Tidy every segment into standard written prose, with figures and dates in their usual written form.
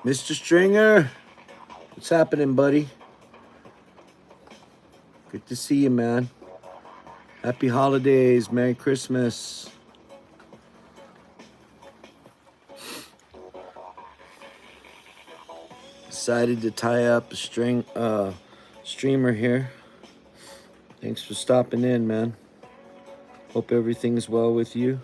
Mr. Stringer, what's happening, buddy? Good to see you, man. Happy holidays. Merry Christmas. Decided to tie up a streamer here. Thanks for stopping in, man. Hope everything's well with you.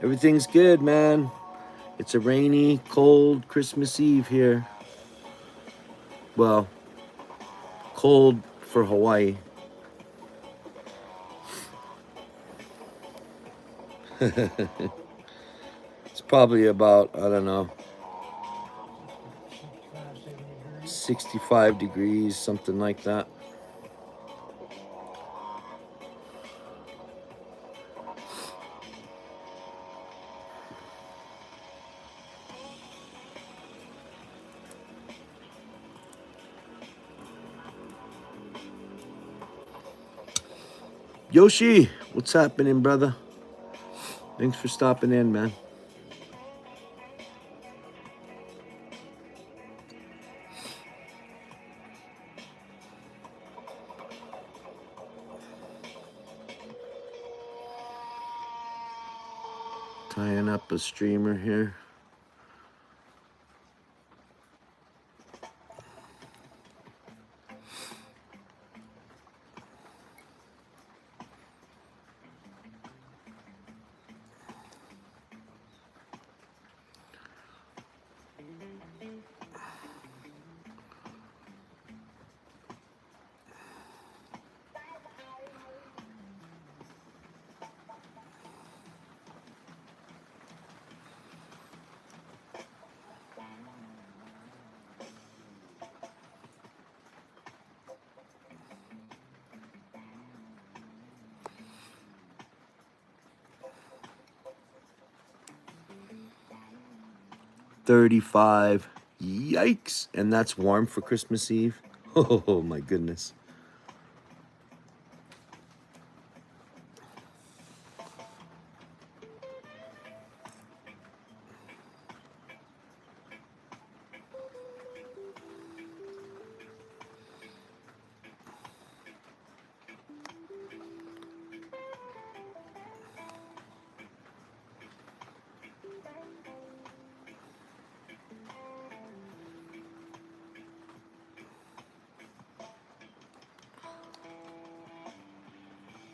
Everything's good, man. It's a rainy, cold Christmas Eve here. Well, cold for Hawaii. It's probably about, I don't know, 65 degrees, something like that. Yoshi, what's happening, brother? Thanks for stopping in, man. Tying up a streamer here. $35. Yikes. And that's warm for Christmas Eve. Oh, my goodness.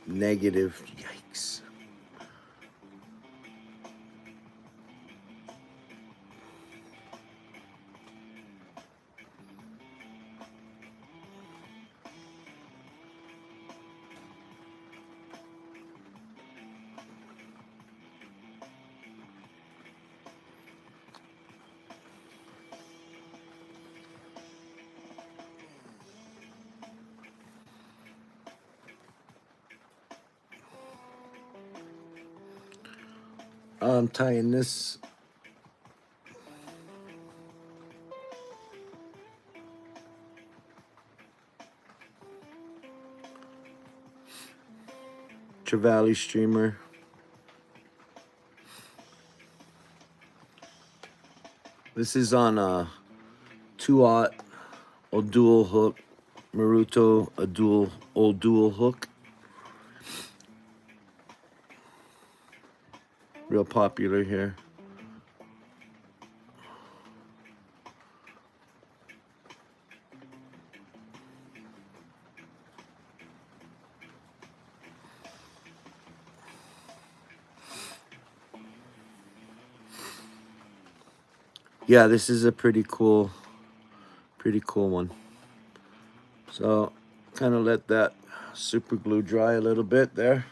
Negative. Yikes. I'm tying this. trevally streamer. This is on a 2/0 old dual hook, Maruto, a old dual hook. Real popular here. Yeah, this is a pretty cool one. So kind of let that super glue dry a little bit there.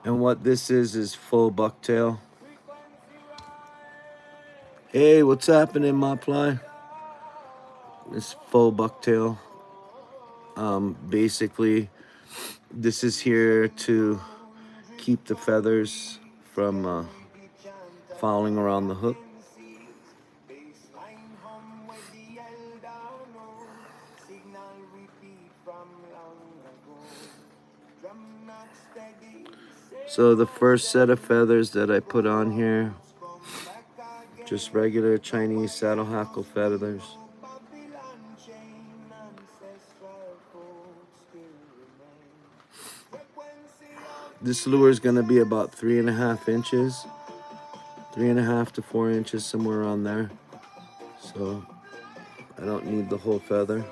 And what this is full bucktail. Hey, what's happening, Mopfly? This full bucktail. Basically, this is here to keep the feathers from fouling around the hook. So the first set of feathers that I put on here, just regular Chinese saddle hackle feathers. This lure is going to be about 3.5 inches, 3.5 to 4 inches, somewhere around there. So I don't need the whole feather.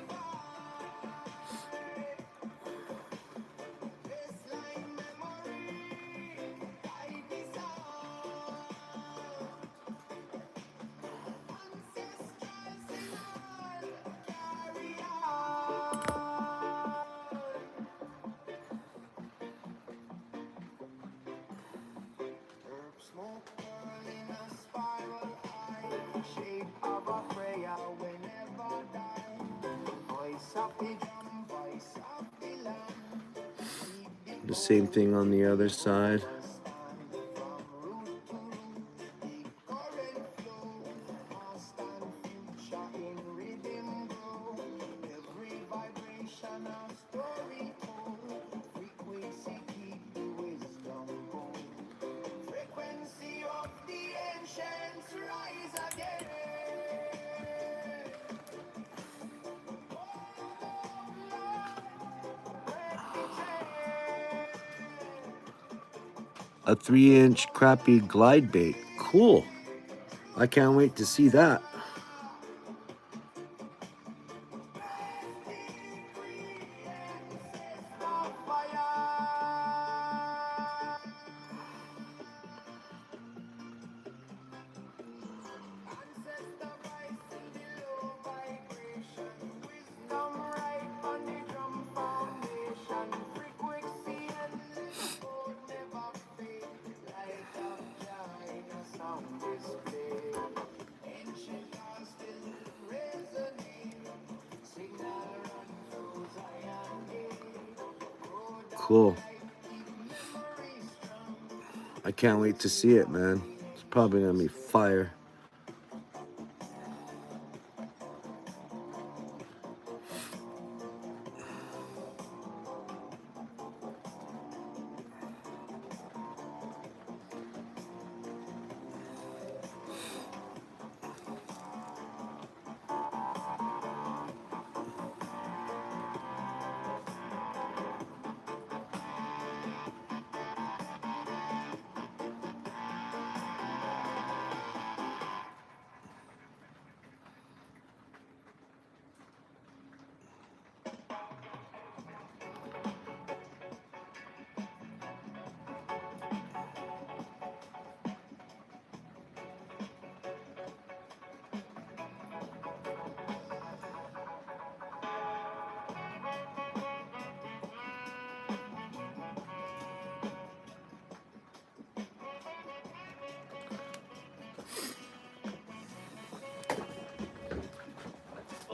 The same thing on the other side. A 3-inch crappie glide bait. Cool. I can't wait to see that. Cool. I can't wait to see it, man. It's probably gonna be fire.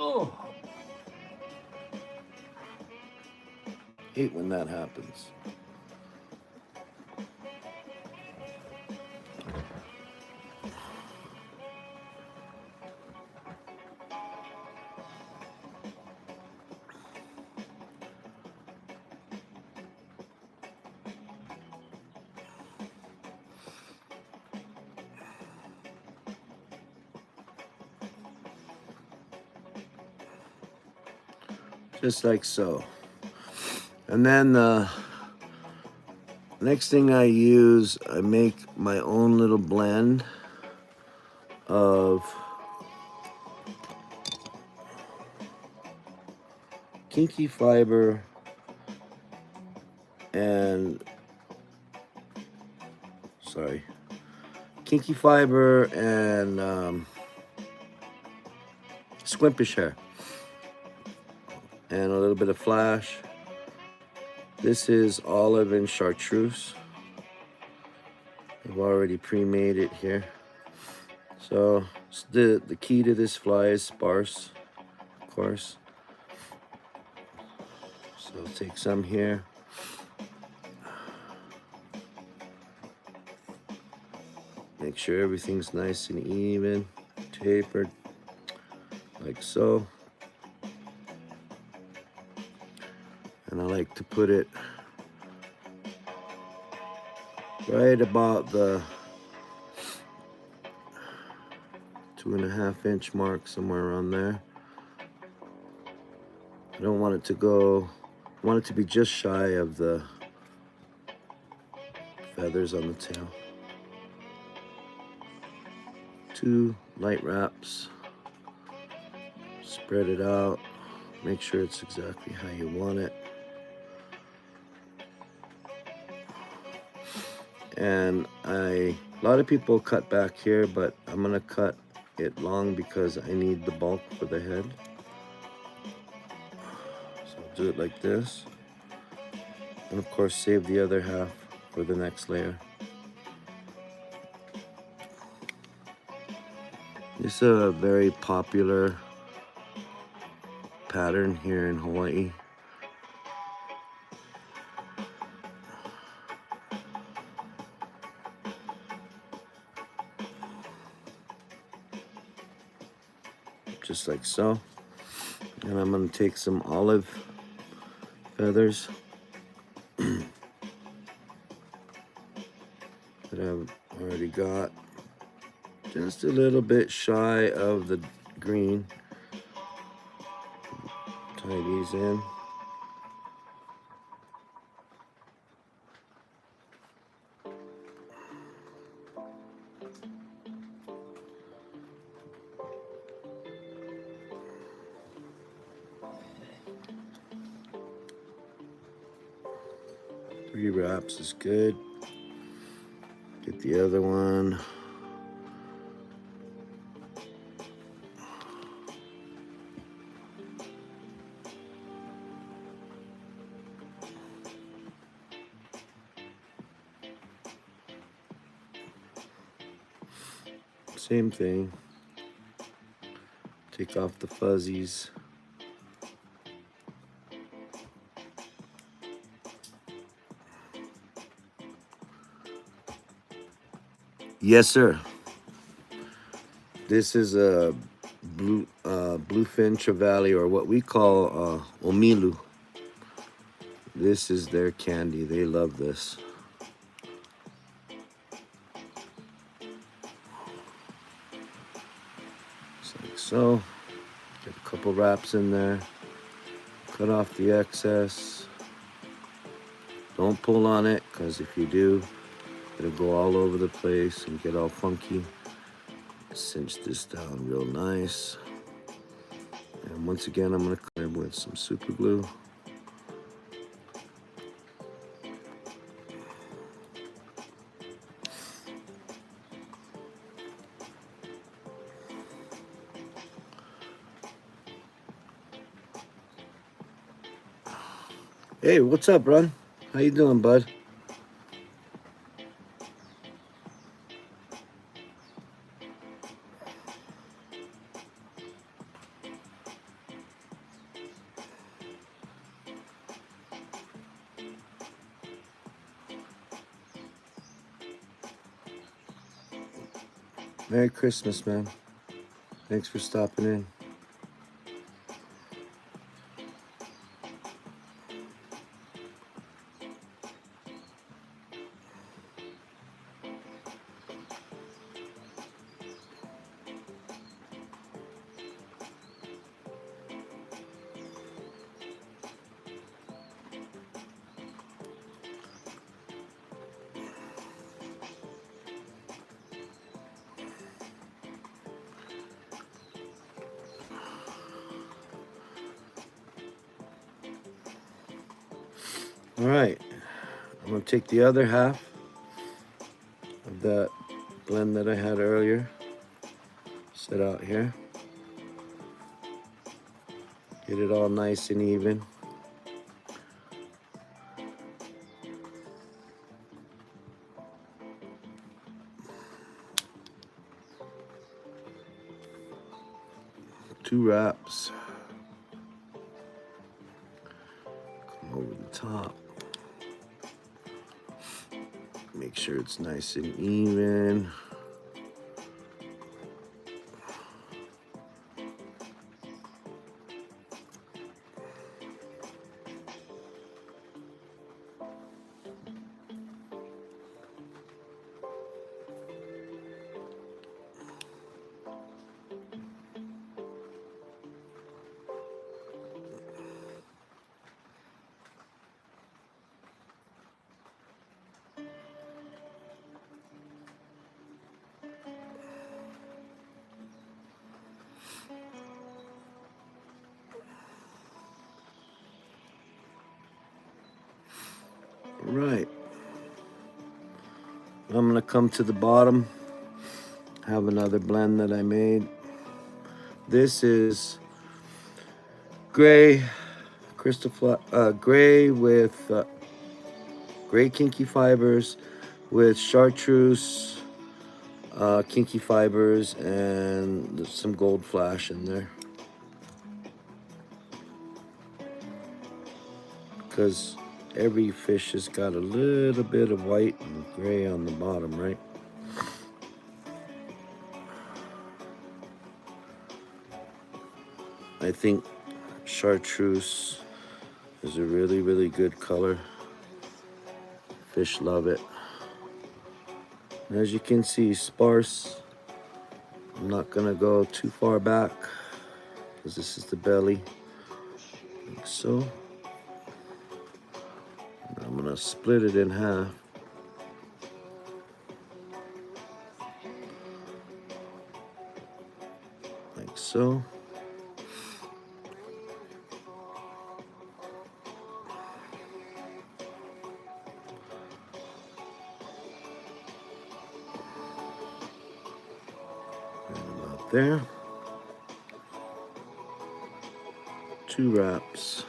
Oh. Hate when that happens. just like so. And then the next thing I use, I make my own little blend of kinky fiber and squimpish hair and a little bit of flash. This is olive and chartreuse. I've already pre-made it here. So the key to this fly is sparse, of course. So I'll take some here. Make sure everything's nice and even, tapered, like so. And I like to put it right about the 2.5 inch mark, somewhere around there. I don't want it to go, I want it to be just shy of the feathers on the tail. 2 light wraps, spread it out, make sure it's exactly how you want it. And a lot of people cut back here, but I'm gonna cut it long because I need the bulk for the head. So I'll do it like this. And of course save the other half for the next layer. This is a very popular pattern here in Hawaii. Just like so. And I'm going to take some olive feathers that I've already got, just a little bit shy of the green. Tie these in. Three wraps is good. Get the other one. Same thing. Take off the fuzzies. Yes, sir. This is a bluefin trevally, or what we call omilu. This is their candy. They love this. Just like so. Get a couple wraps in there. Cut off the excess. Don't pull on it, because if you do, it'll go all over the place and get all funky. Cinch this down real nice. And once again, I'm going to clear with some super glue. Hey, what's up, Ron? How you doing, bud? Merry Christmas, man. Thanks for stopping in. All right, I'm gonna take the other half of that blend that I had earlier, set out here, get it all nice and even. Two wraps. Come over the top. Make sure it's nice and even. All right. I'm gonna come to the bottom, have another blend that I made. This is gray gray with gray kinky fibers with chartreuse kinky fibers and some gold flash in there, because every fish has got a little bit of white and gray on the bottom, right? I think chartreuse is a really, really good color. Fish love it. As you can see, sparse. I'm not gonna go too far back because this is the belly, like so. And I'm gonna split it in half. Like so. There. Two wraps.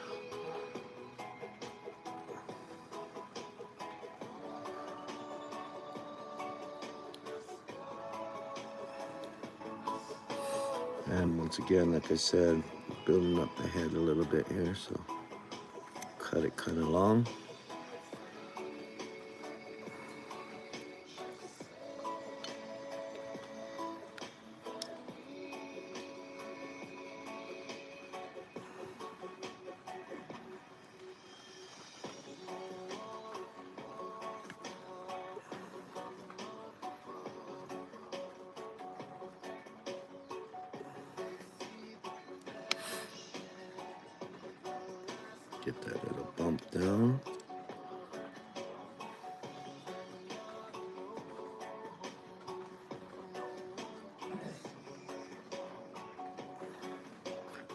And once again, like I said, building up the head a little bit here, so cut it kind of long. Get that little bump down.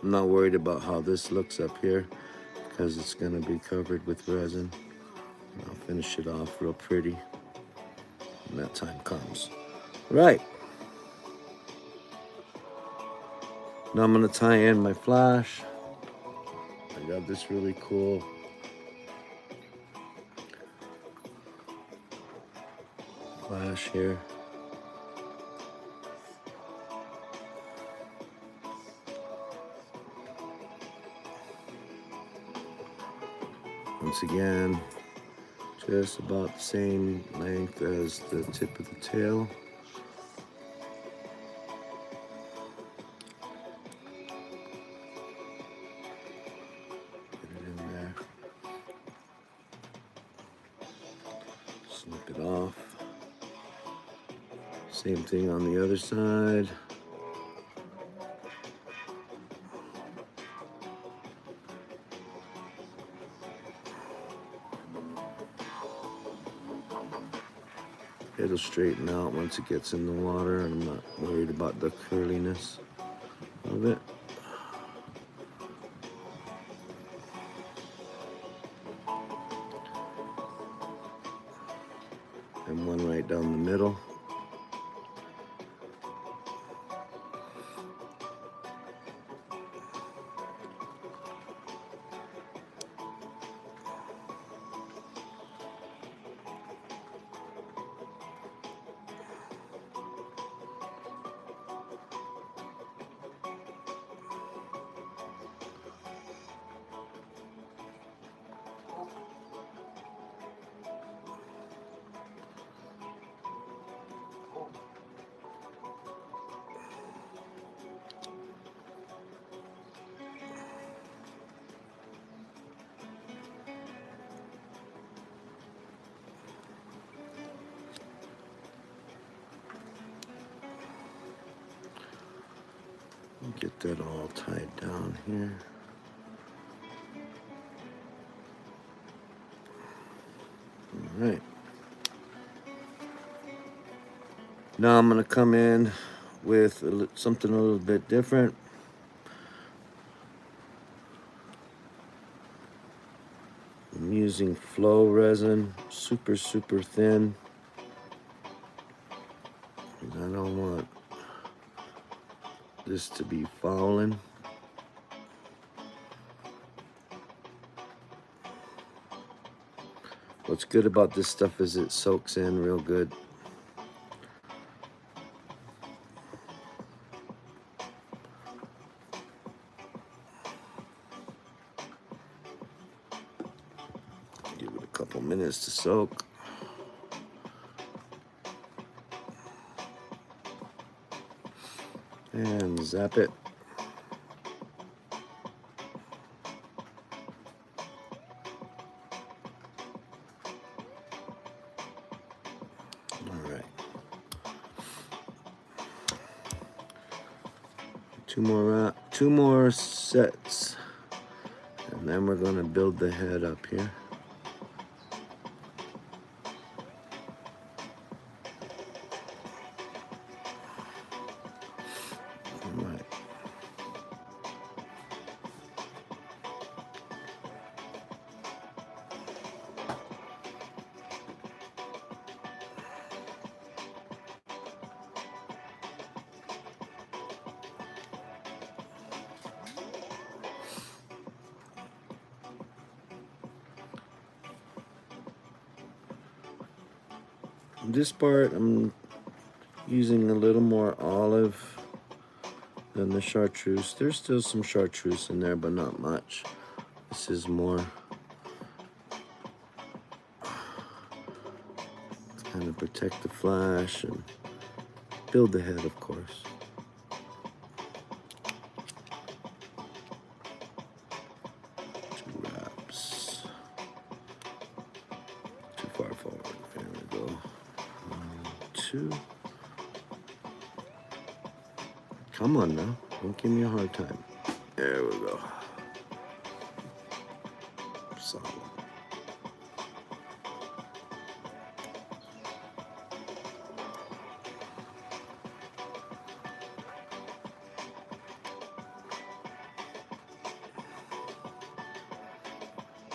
I'm not worried about how this looks up here because it's going to be covered with resin. I'll finish it off real pretty when that time comes. Right. Now I'm going to tie in my flash. I got this really cool flash here. Once again, just about the same length as the tip of the tail. Get it in there. Snip it off. Same thing on the other side. It'll straighten out once it gets in the water, and I'm not worried about the curliness of it. right down the middle. Get that all tied down here. All right. Now I'm going to come in with something a little bit different. I'm using flow resin, super thin. And I don't want this to be fouling. What's good about this stuff is it soaks in real good. Give it a couple minutes to soak. And zap it. All right. Two more sets. And then we're going to build the head up here. All right. This part I'm using a little more olive than the chartreuse. There's still some chartreuse in there, but not much. This is more kind of protect the flash and build the head, of course. Two wraps. Too far forward. There we go. 1, 2. Come on now. Don't give me a hard time. There we go. Solid.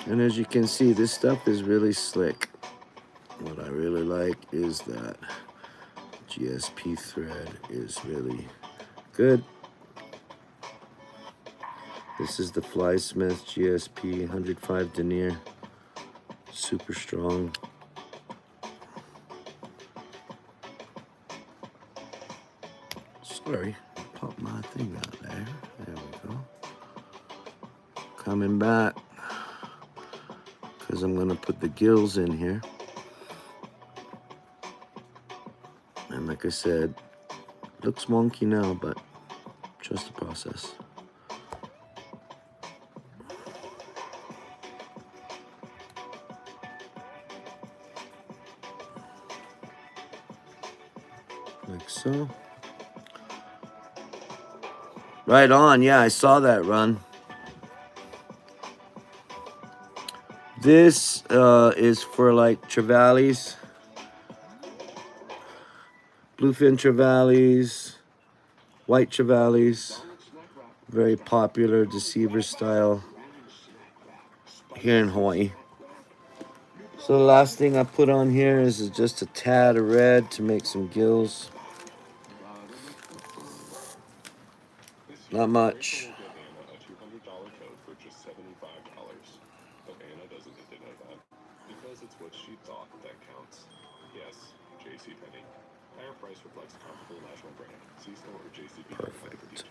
And as you can see, this stuff is really slick. What I really like is that GSP thread is really good. This is the Flysmith GSP 105 denier. Super strong. Sorry, pop my thing out there. There we go. Coming back, because I'm gonna put the gills in here. And like I said, looks wonky now, but trust the process. Like so. Right on, yeah, I saw that run. This is for like trevallies, bluefin trevallies, white trevallies, very popular deceiver style here in Hawaii. So the last thing I put on here is just a tad of red to make some gills. Not much. Perfect.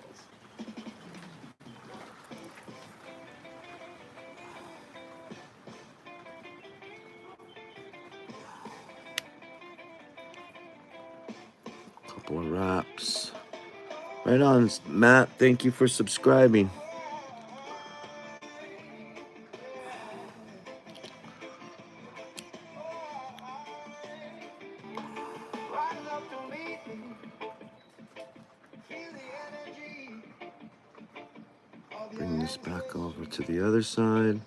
Couple of wraps. Right on, Matt. Thank you for subscribing. Bring this back over to the other side.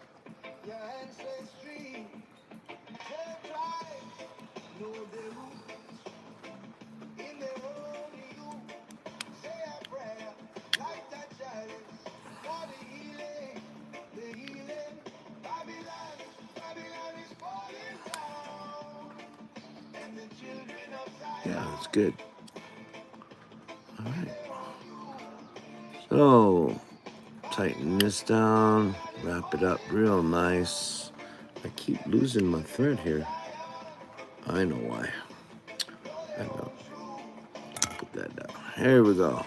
Yeah, that's good. All right. So, tighten this down, wrap it up real nice. I keep losing my thread here. I know why. I know. Put that down. Here we go.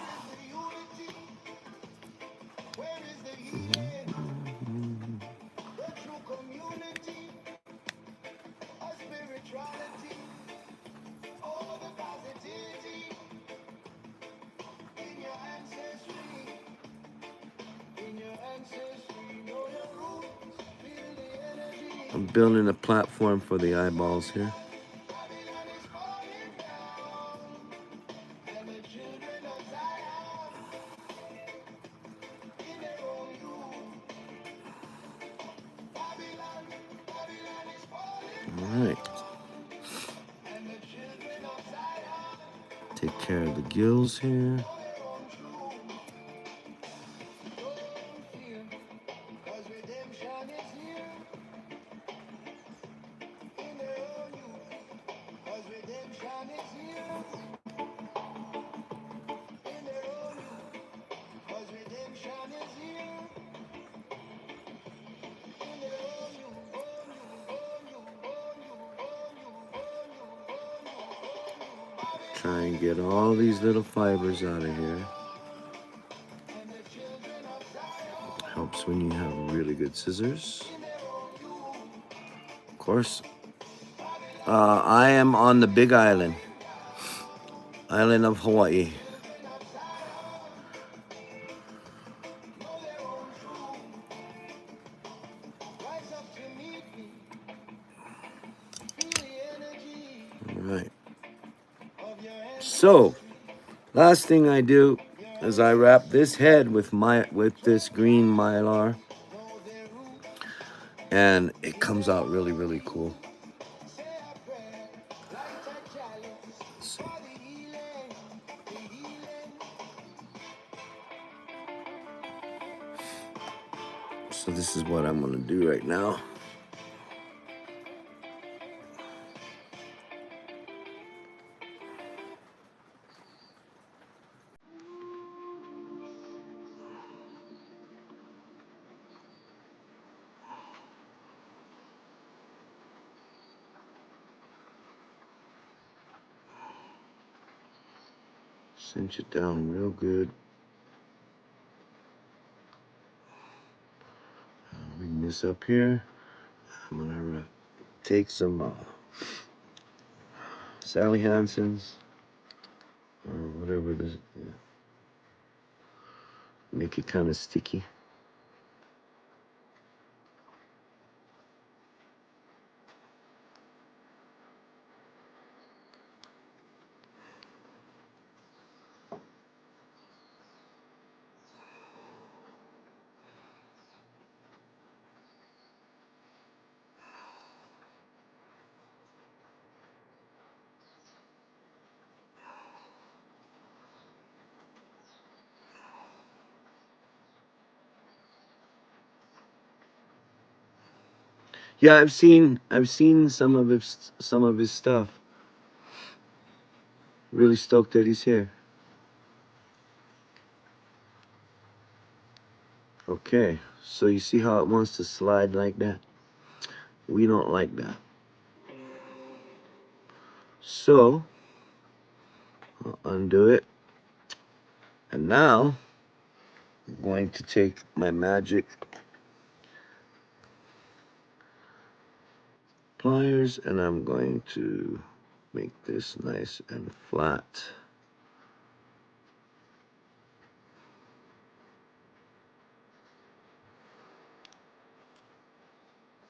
I'm building a platform for the eyeballs here. All right. Take care of the gills here. Try and get all these little fibers out of here. Helps when you have really good scissors. Of course, I am on the big island of Hawaii. All right. So, last thing I do is I wrap this head with this green mylar, and it comes out really, really cool. Let's see. So this is what I'm gonna do right now. Cinch it down real good. Bring this up here. I'm gonna take some Sally Hansen's or whatever this. Yeah. Make it kind of sticky. Yeah, I've seen some of his stuff. Really stoked that he's here. Okay, so you see how it wants to slide like that? We don't like that. So I'll undo it. And now I'm going to take my magic pliers and I'm going to make this nice and flat.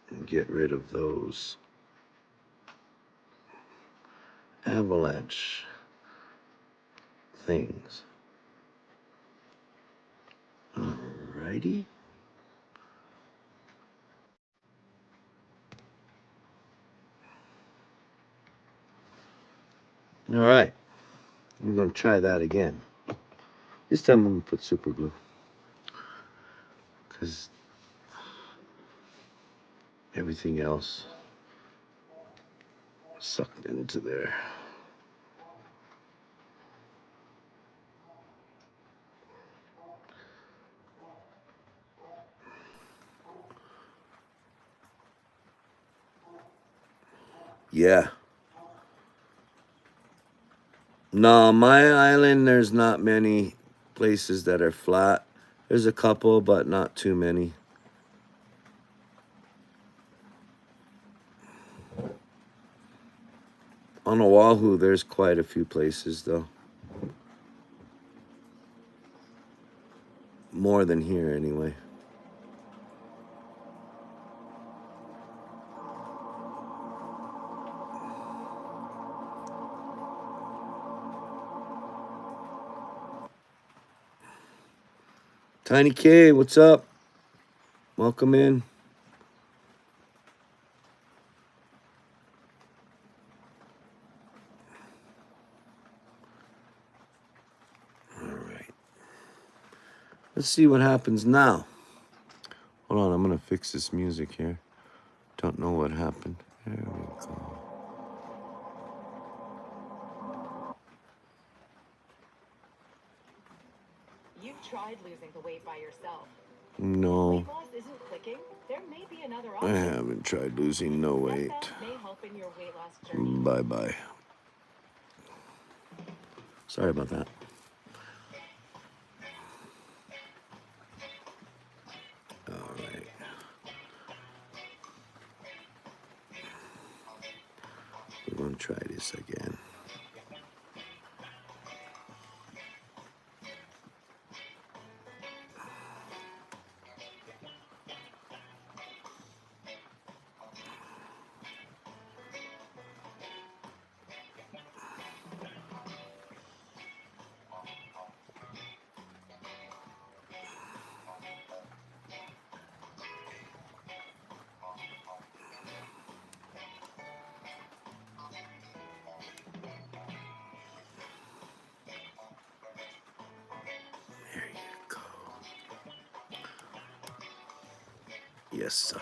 And get rid of those avalanche things. Alrighty. Alright. I'm going to try that again. This time I'm going to put super glue. Because everything else sucked into there. Yeah. No, my island, there's not many places that are flat. There's a couple, but not too many. On Oahu, there's quite a few places, though. More than here, anyway. Tiny K, what's up? Welcome in. All right. Let's see what happens now. Hold on, I'm going to fix this music here. Don't know what happened. There we go. You've tried losing the weight by yourself. No. Weight loss isn't clicking. There may be another I option. haven't tried losing no weight. May help in your weight loss journey. Bye-bye. Sorry about that. All right. We're going to try this again. There you go. Yes, sir.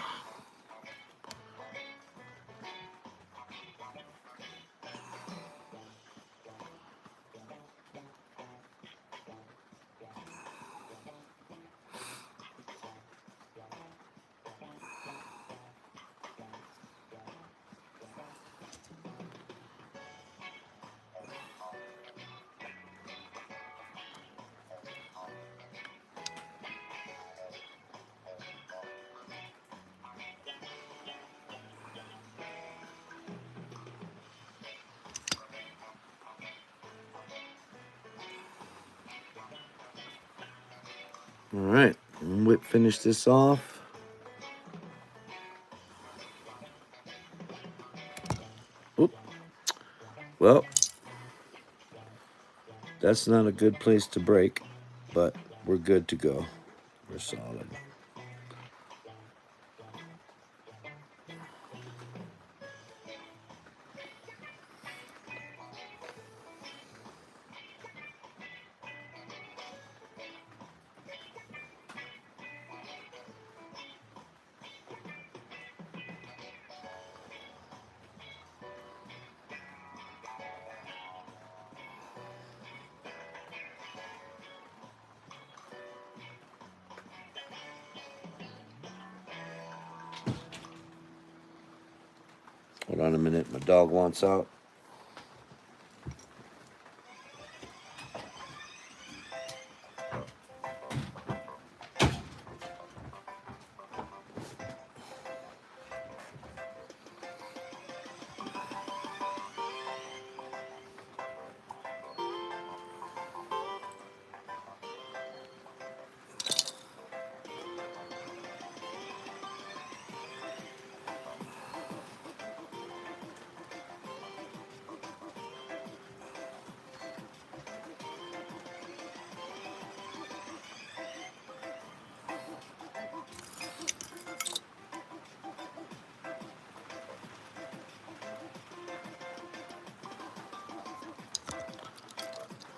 All right, finish this off. Oop. Well, that's not a good place to break, but we're good to go. We're solid. Hold on a minute, my dog wants out.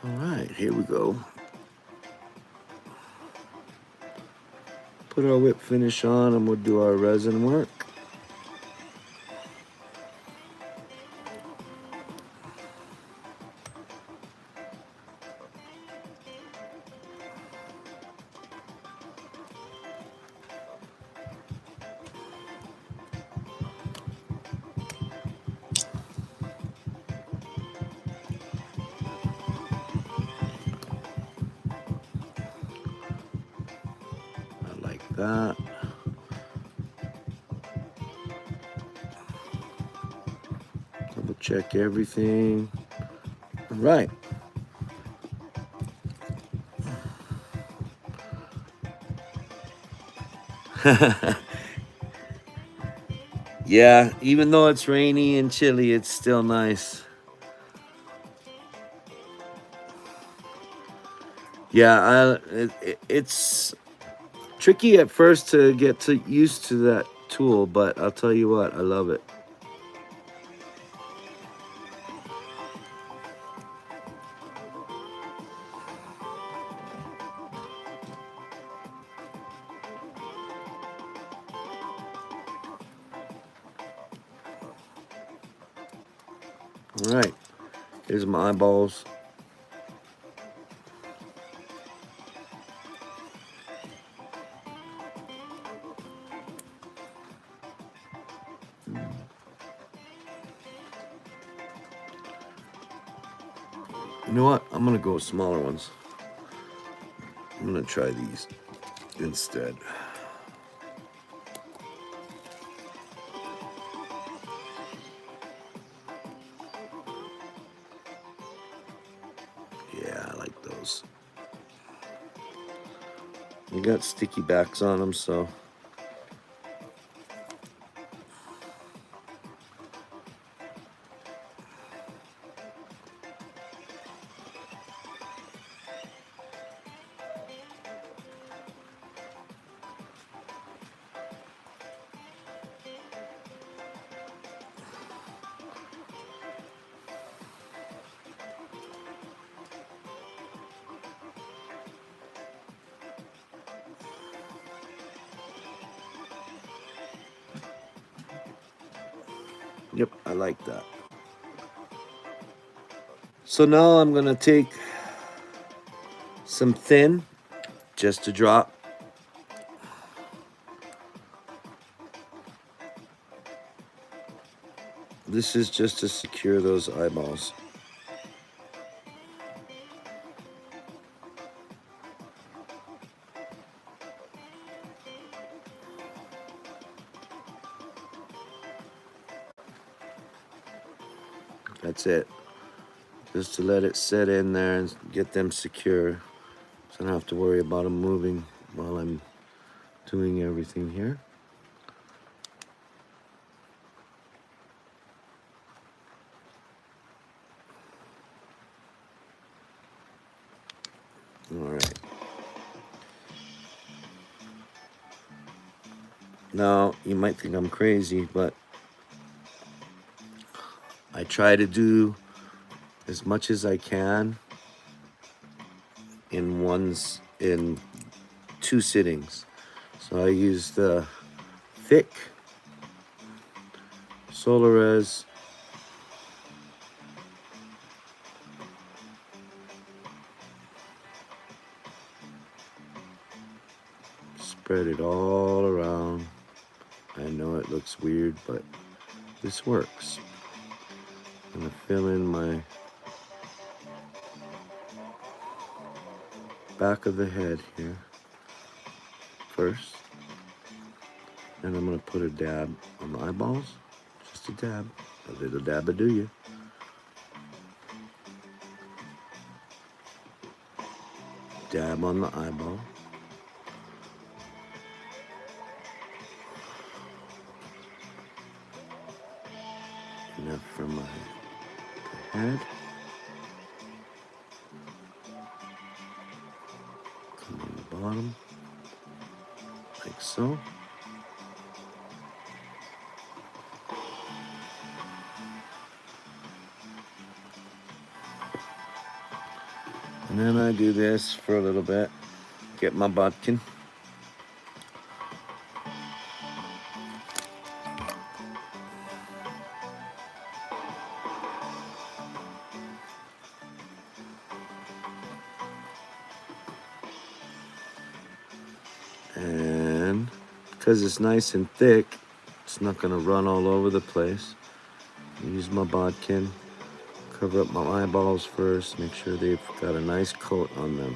All right, here we go. Put our whip finish on and we'll do our resin work. I like that. Double check everything. All right. Yeah, even though it's rainy and chilly, it's still nice. Yeah, it's tricky at first to get used to that tool, but I'll tell you what, I love it. All right, here's my eyeballs. You know what? I'm gonna go with smaller ones. I'm gonna try these instead. Yeah, I like those. They got sticky backs on them, so. Yep, I like that. So now I'm gonna take some thin, just a drop. This is just to secure those eyeballs. That's it. Just to let it set in there and get them secure. So I don't have to worry about them moving while I'm doing everything here. All right. Now, you might think I'm crazy, but I try to do as much as I can in two sittings. So I use the thick Solarez spread it all around. I know it looks weird, but this works. I'm gonna fill in my back of the head here first. And I'm gonna put a dab on the eyeballs. Just a dab. A little dab of do you. Dab on the eyeball. Enough for my head. Come on the bottom. Like so. And then I do this for a little bit. Get my bodkin. And because it's nice and thick, it's not gonna run all over the place. Use my bodkin, cover up my eyeballs first, make sure they've got a nice coat on them.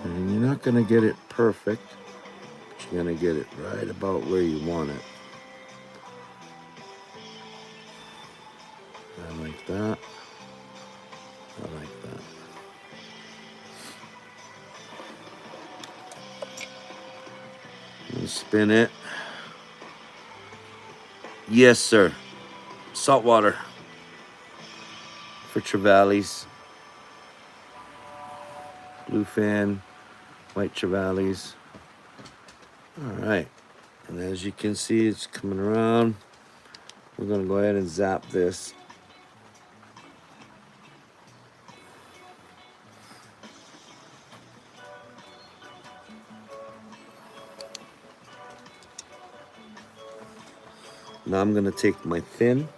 And you're not gonna get it perfect, but you're gonna get it right about where you want it. I like that. I like that. And spin it. Yes, sir. Salt water for trevallies. Bluefin, white trevallies. All right. And as you can see, it's coming around. We're gonna go ahead and zap this. Now I'm gonna take my thin.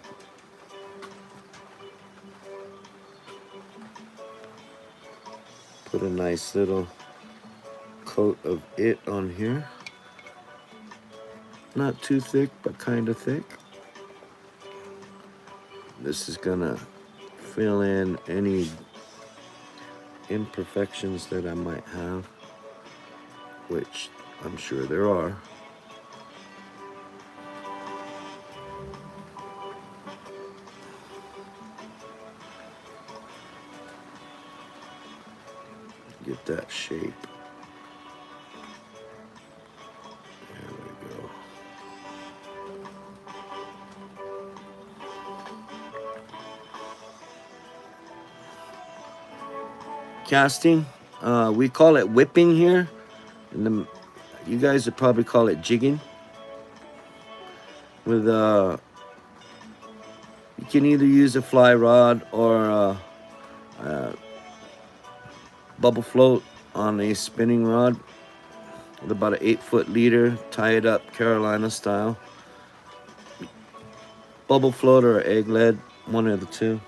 Put a nice little coat of it on here. Not too thick, but kind of thick. This is gonna fill in any imperfections that I might have, which I'm sure there are. Get that shape. There we go. Casting, we call it whipping here. And you guys would probably call it jigging. With you can either use a fly rod or bubble float on a spinning rod with about an 8-foot leader. Tie it up Carolina style. Bubble float or egg lead, one of the two.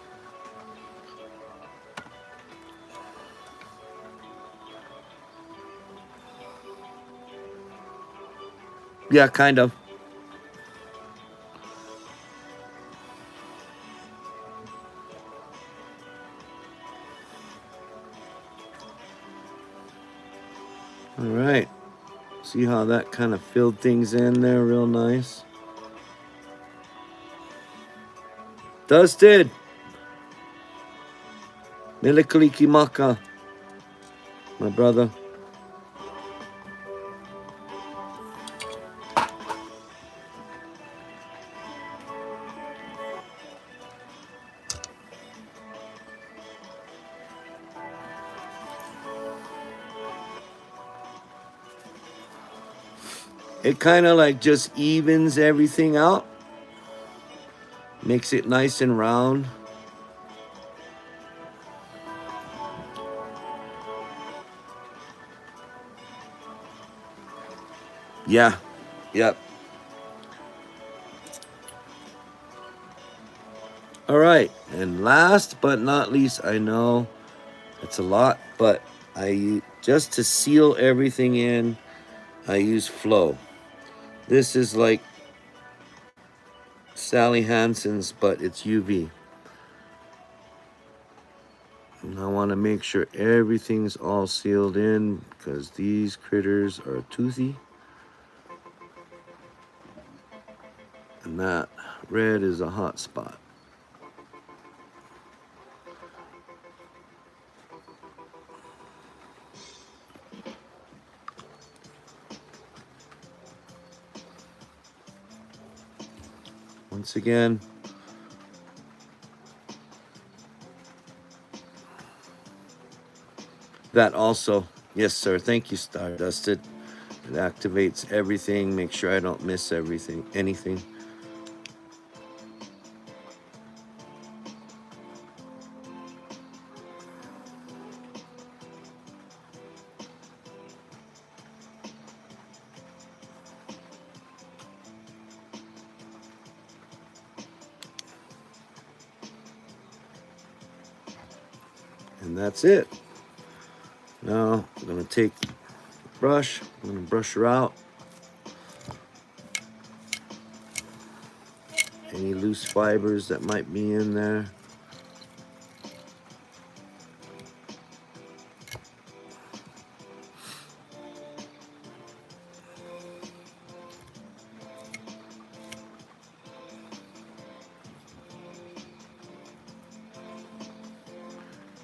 Yeah, kind of. All right. See how that kind of filled things in there real nice? Dusted. Milikalikimaka, my brother. It kind of like just evens everything out. Makes it nice and round. Yeah. Yep. All right. And last but not least, I know it's a lot, but just to seal everything in, I use Flow. This is like Sally Hansen's, but it's UV. And I want to make sure everything's all sealed in because these critters are toothy. And that red is a hot spot. Once again, that also, yes sir, thank you Stardusted. It activates everything, make sure I don't miss anything. And that's it. Now I'm gonna take the brush, I'm gonna brush her out. Any loose fibers that might be in there.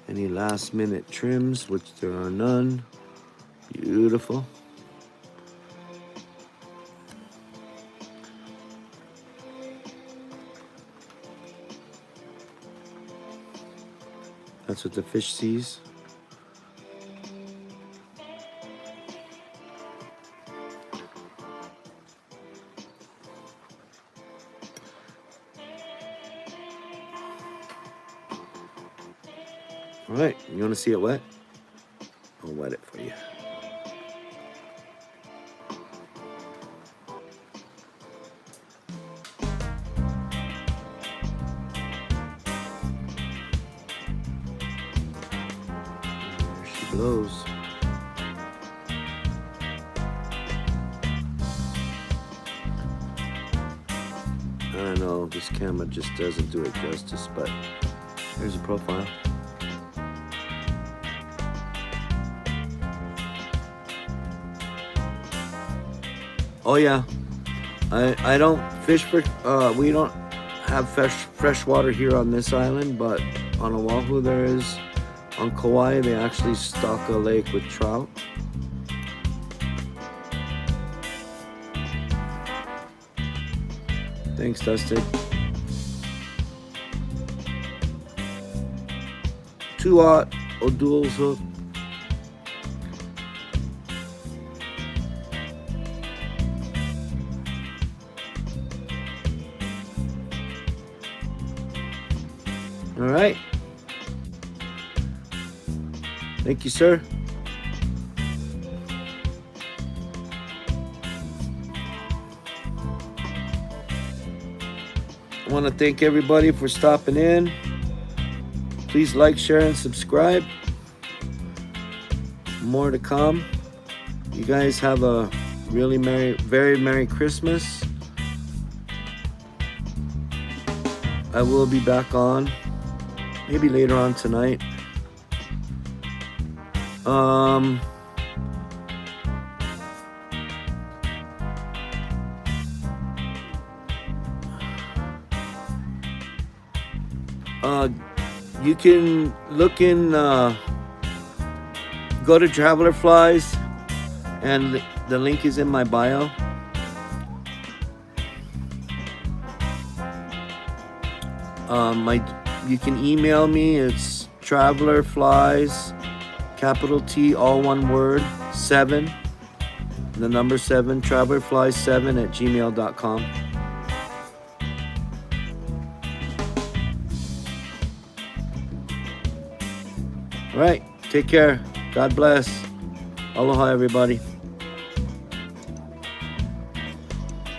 Any last minute trims, which there are none. Beautiful. That's what the fish sees. All right, you want to see it wet? I'll wet it for you. There she blows. I know this camera just doesn't do it justice, but here's a profile. Oh yeah, I don't fish for we don't have fresh water here on this island, but on Oahu there is. On Kauai they actually stock a lake with trout. Thanks, Dustin. 2-aught O'Doul's hook. All right. Thank you, sir. I want to thank everybody for stopping in. Please like, share, and subscribe. More to come. You guys have a really very Merry Christmas. I will be back on, maybe later on tonight. You can look in, go to TravelerFlies, and the link is in my bio. You can email me. It's TravelerFlies, capital T, all one word, 7, the number 7, TravelerFlies7@gmail.com. All right, take care. God bless. Aloha, everybody.